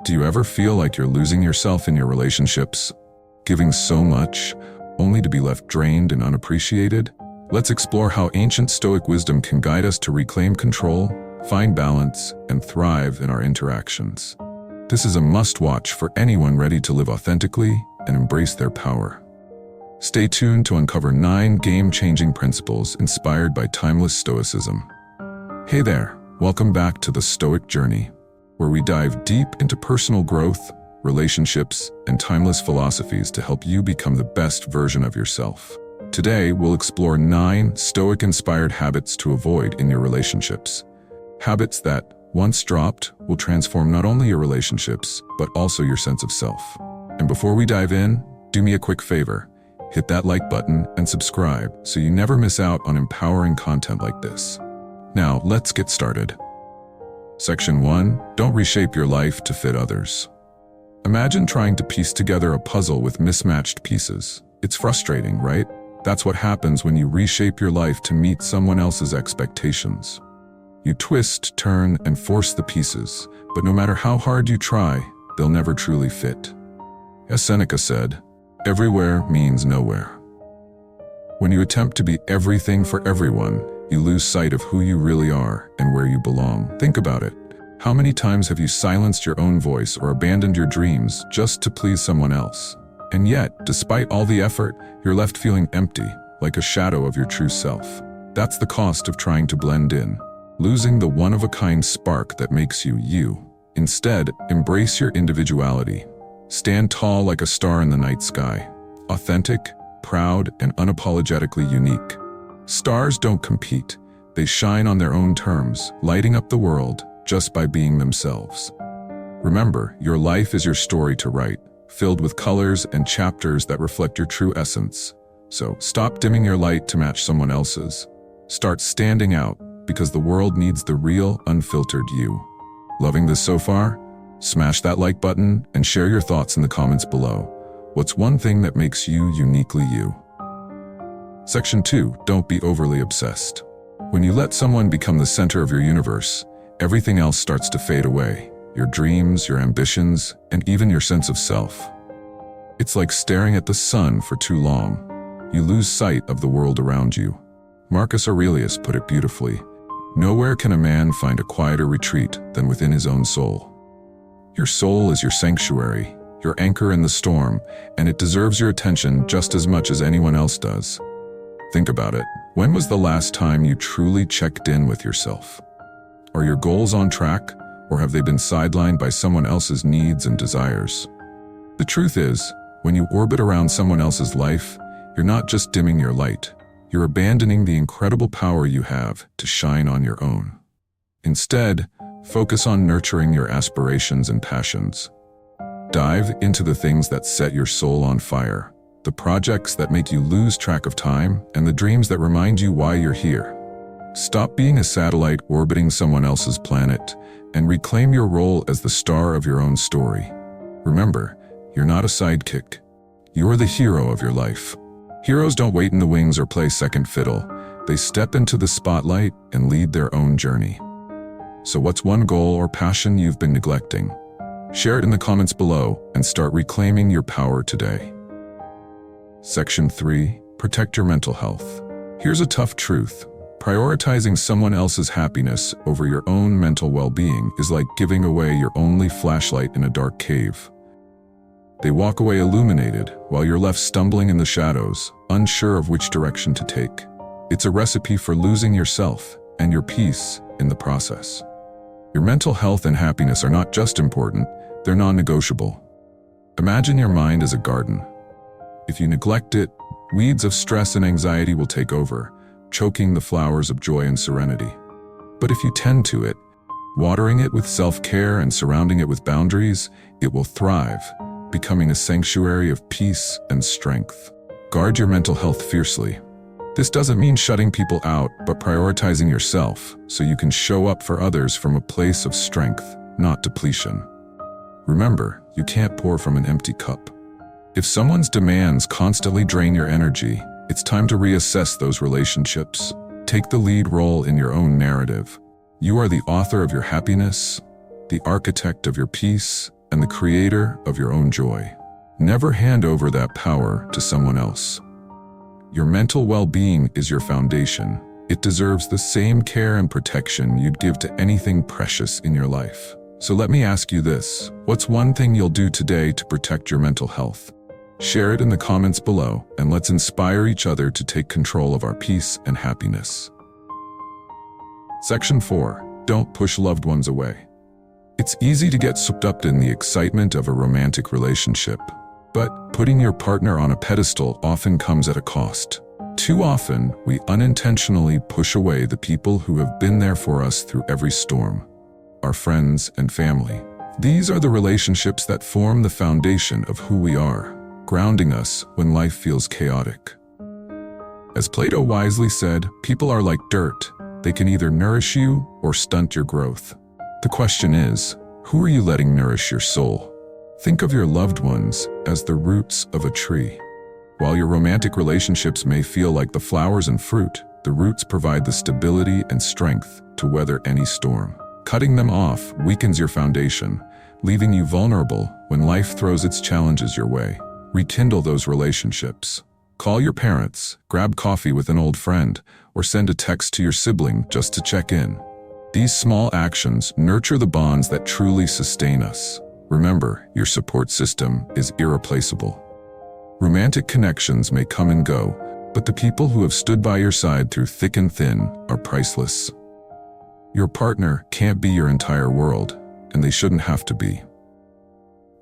Do you ever feel like you're losing yourself in your relationships, giving so much, only to be left drained and unappreciated? Let's explore how ancient Stoic wisdom can guide us to reclaim control, find balance, and thrive in our interactions. This is a must-watch for anyone ready to live authentically and embrace their power. Stay tuned to uncover 9 game-changing principles inspired by timeless Stoicism. Hey there, welcome back to the Stoic Journey, where we dive deep into personal growth, relationships, and timeless philosophies to help you become the best version of yourself. Today, we'll explore 9 Stoic-inspired habits to avoid in your relationships. Habits that, once dropped, will transform not only your relationships, but also your sense of self. And before we dive in, do me a quick favor. Hit that like button and subscribe so you never miss out on empowering content like this. Now, let's get started. Section 1. Don't reshape your life to fit others. Imagine trying to piece together a puzzle with mismatched pieces. It's frustrating, right? That's what happens when you reshape your life to meet someone else's expectations. You twist, turn, and force the pieces, but no matter how hard you try, they'll never truly fit. As Seneca said, everywhere means nowhere. When you attempt to be everything for everyone, you lose sight of who you really are and where you belong. Think about it. How many times have you silenced your own voice or abandoned your dreams just to please someone else? And yet, despite all the effort, you're left feeling empty, like a shadow of your true self. That's the cost of trying to blend in, losing the one-of-a-kind spark that makes you you. Instead, embrace your individuality. Stand tall like a star in the night sky, authentic, proud, and unapologetically unique. Stars don't compete. They shine on their own terms, lighting up the world just by being themselves. Remember, your life is your story to write, filled with colors and chapters that reflect your true essence. So stop dimming your light to match someone else's. Start standing out, because the world needs the real, unfiltered you. Loving this so far? Smash that like button and share your thoughts in the comments below. What's one thing that makes you uniquely you? Section 2. Don't be overly obsessed. When you let someone become the center of your universe, everything else starts to fade away. Your dreams, your ambitions, and even your sense of self. It's like staring at the sun for too long. You lose sight of the world around you. Marcus Aurelius put it beautifully. Nowhere can a man find a quieter retreat than within his own soul. Your soul is your sanctuary, your anchor in the storm, and it deserves your attention just as much as anyone else does. Think about it. When was the last time you truly checked in with yourself? Are your goals on track, or have they been sidelined by someone else's needs and desires? The truth is, when you orbit around someone else's life, you're not just dimming your light. You're abandoning the incredible power you have to shine on your own. Instead, focus on nurturing your aspirations and passions. Dive into the things that set your soul on fire, the projects that make you lose track of time, and the dreams that remind you why you're here. Stop being a satellite orbiting someone else's planet, and reclaim your role as the star of your own story. Remember, you're not a sidekick. You're the hero of your life. Heroes don't wait in the wings or play second fiddle. They step into the spotlight and lead their own journey. So what's one goal or passion you've been neglecting? Share it in the comments below and start reclaiming your power today. Section 3. Protect your mental health. Here's a tough truth. Prioritizing someone else's happiness over your own mental well-being is like giving away your only flashlight in a dark cave. They walk away illuminated, while you're left stumbling in the shadows, unsure of which direction to take. It's a recipe for losing yourself and your peace in the process. Your mental health and happiness are not just important, they're non-negotiable. Imagine your mind as a garden. If you neglect it, weeds of stress and anxiety will take over, choking the flowers of joy and serenity. But if you tend to it, watering it with self-care and surrounding it with boundaries, it will thrive, becoming a sanctuary of peace and strength. Guard your mental health fiercely. This doesn't mean shutting people out, but prioritizing yourself so you can show up for others from a place of strength, not depletion. Remember, you can't pour from an empty cup. If someone's demands constantly drain your energy, it's time to reassess those relationships. Take the lead role in your own narrative. You are the author of your happiness, the architect of your peace, and the creator of your own joy. Never hand over that power to someone else. Your mental well-being is your foundation. It deserves the same care and protection you'd give to anything precious in your life. So let me ask you this: what's one thing you'll do today to protect your mental health? Share it in the comments below, and let's inspire each other to take control of our peace and happiness. Section 4. Don't push loved ones away. It's easy to get swept up in the excitement of a romantic relationship, but putting your partner on a pedestal often comes at a cost. Too often, we unintentionally push away the people who have been there for us through every storm. Our friends and family. These are the relationships that form the foundation of who we are, grounding us when life feels chaotic. As Plato wisely said, people are like dirt. They can either nourish you or stunt your growth. The question is, who are you letting nourish your soul? Think of your loved ones as the roots of a tree. While your romantic relationships may feel like the flowers and fruit, the roots provide the stability and strength to weather any storm. Cutting them off weakens your foundation, leaving you vulnerable when life throws its challenges your way. Rekindle those relationships. Call your parents, grab coffee with an old friend, or send a text to your sibling just to check in. These small actions nurture the bonds that truly sustain us. Remember, your support system is irreplaceable. Romantic connections may come and go, but the people who have stood by your side through thick and thin are priceless. Your partner can't be your entire world, and they shouldn't have to be.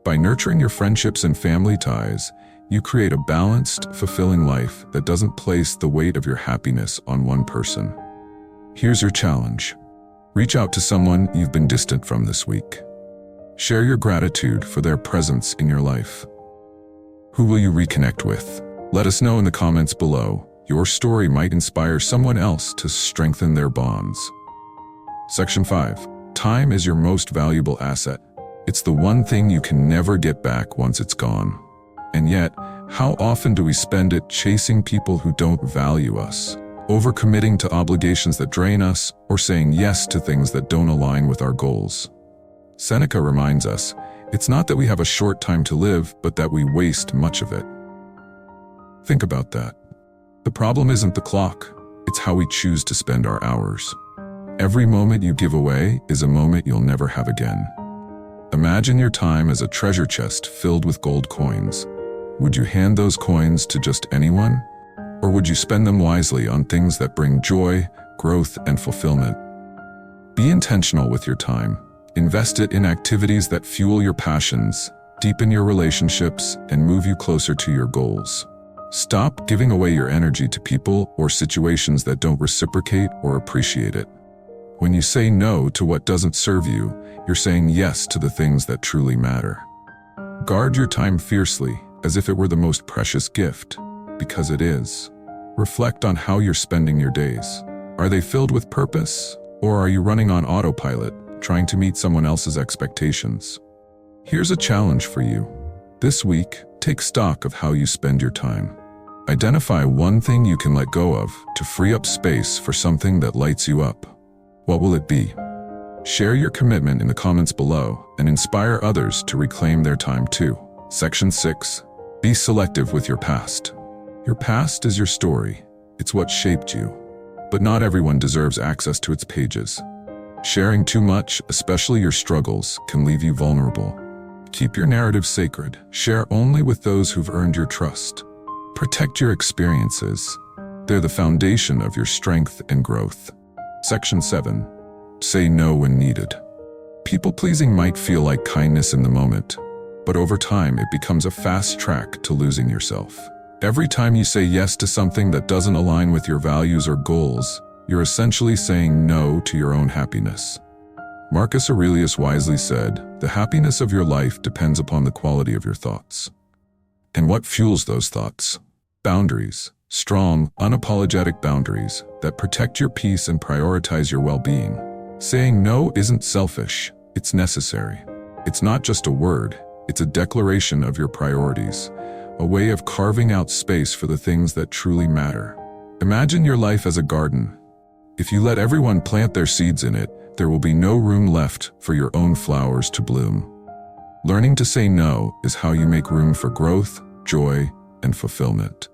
By nurturing your friendships and family ties, you create a balanced, fulfilling life that doesn't place the weight of your happiness on one person. Here's your challenge. Reach out to someone you've been distant from this week. Share your gratitude for their presence in your life. Who will you reconnect with? Let us know in the comments below. Your story might inspire someone else to strengthen their bonds. Section 5. Time is your most valuable asset. It's the one thing you can never get back once it's gone. And yet, how often do we spend it chasing people who don't value us, overcommitting to obligations that drain us, or saying yes to things that don't align with our goals? Seneca reminds us, it's not that we have a short time to live, but that we waste much of it. Think about that. The problem isn't the clock, it's how we choose to spend our hours. Every moment you give away is a moment you'll never have again. Imagine your time as a treasure chest filled with gold coins. Would you hand those coins to just anyone? Or would you spend them wisely on things that bring joy, growth, and fulfillment? Be intentional with your time. Invest it in activities that fuel your passions, deepen your relationships, and move you closer to your goals. Stop giving away your energy to people or situations that don't reciprocate or appreciate it. When you say no to what doesn't serve you, you're saying yes to the things that truly matter. Guard your time fiercely, as if it were the most precious gift, because it is. Reflect on how you're spending your days. Are they filled with purpose, or are you running on autopilot, trying to meet someone else's expectations? Here's a challenge for you. This week, take stock of how you spend your time. Identify one thing you can let go of to free up space for something that lights you up. What will it be? Share your commitment in the comments below and inspire others to reclaim their time too. Section 6. Be selective with your past. Your past is your story. It's what shaped you. But not everyone deserves access to its pages. Sharing too much, especially your struggles, can leave you vulnerable. Keep your narrative sacred. Share only with those who've earned your trust. Protect your experiences. They're the foundation of your strength and growth. Section 7. Say no when needed. People-pleasing might feel like kindness in the moment, but over time it becomes a fast track to losing yourself. Every time you say yes to something that doesn't align with your values or goals, you're essentially saying no to your own happiness. Marcus Aurelius wisely said, "The happiness of your life depends upon the quality of your thoughts." And what fuels those thoughts? Boundaries. Strong, unapologetic boundaries that protect your peace and prioritize your well-being. Saying no isn't selfish, it's necessary. It's not just a word, it's a declaration of your priorities, a way of carving out space for the things that truly matter. Imagine your life as a garden. If you let everyone plant their seeds in it, there will be no room left for your own flowers to bloom. Learning to say no is how you make room for growth, joy, and fulfillment.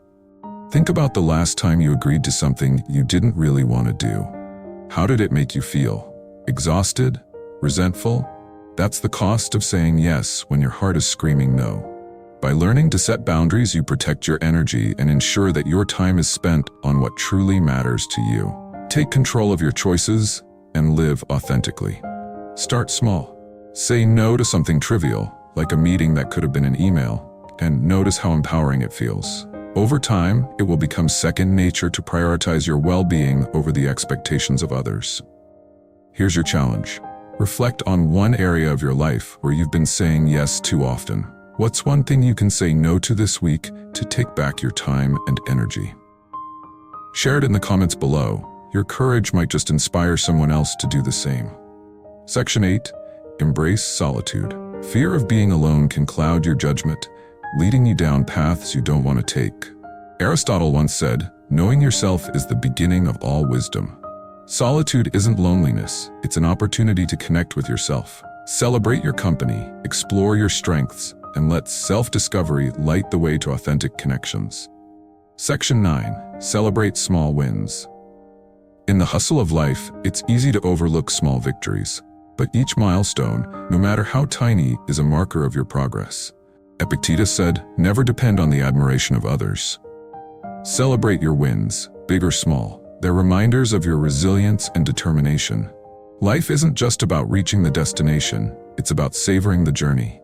Think about the last time you agreed to something you didn't really want to do. How did it make you feel? Exhausted? Resentful? That's the cost of saying yes when your heart is screaming no. By learning to set boundaries, you protect your energy and ensure that your time is spent on what truly matters to you. Take control of your choices and live authentically. Start small. Say no to something trivial, like a meeting that could have been an email, and notice how empowering it feels. Over time, it will become second nature to prioritize your well-being over the expectations of others. Here's your challenge. Reflect on one area of your life where you've been saying yes too often. What's one thing you can say no to this week to take back your time and energy? Share it in the comments below. Your courage might just inspire someone else to do the same. Section 8. Embrace solitude. Fear of being alone can cloud your judgment, leading you down paths you don't want to take. Aristotle once said, "Knowing yourself is the beginning of all wisdom." Solitude isn't loneliness, it's an opportunity to connect with yourself. Celebrate your company, explore your strengths, and let self-discovery light the way to authentic connections. Section 9. Celebrate small wins. In the hustle of life, it's easy to overlook small victories, but each milestone, no matter how tiny, is a marker of your progress. Epictetus said, "Never depend on the admiration of others." Celebrate your wins, big or small. They're reminders of your resilience and determination. Life isn't just about reaching the destination, it's about savoring the journey.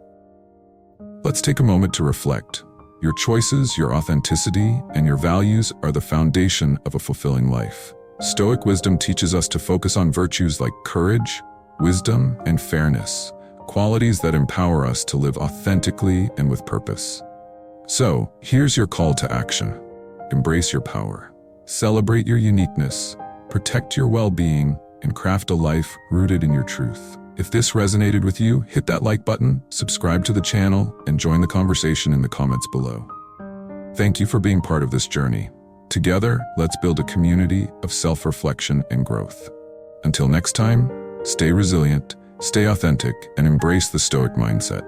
Let's take a moment to reflect. Your choices, your authenticity, and your values are the foundation of a fulfilling life. Stoic wisdom teaches us to focus on virtues like courage, wisdom, and fairness, qualities that empower us to live authentically and with purpose. So, here's your call to action. Embrace your power. Celebrate your uniqueness. Protect your well-being, and craft a life rooted in your truth. If this resonated with you, hit that like button, subscribe to the channel, and join the conversation in the comments below. Thank you for being part of this journey. Together, let's build a community of self-reflection and growth. Until next time, stay resilient, stay authentic, and embrace the Stoic mindset.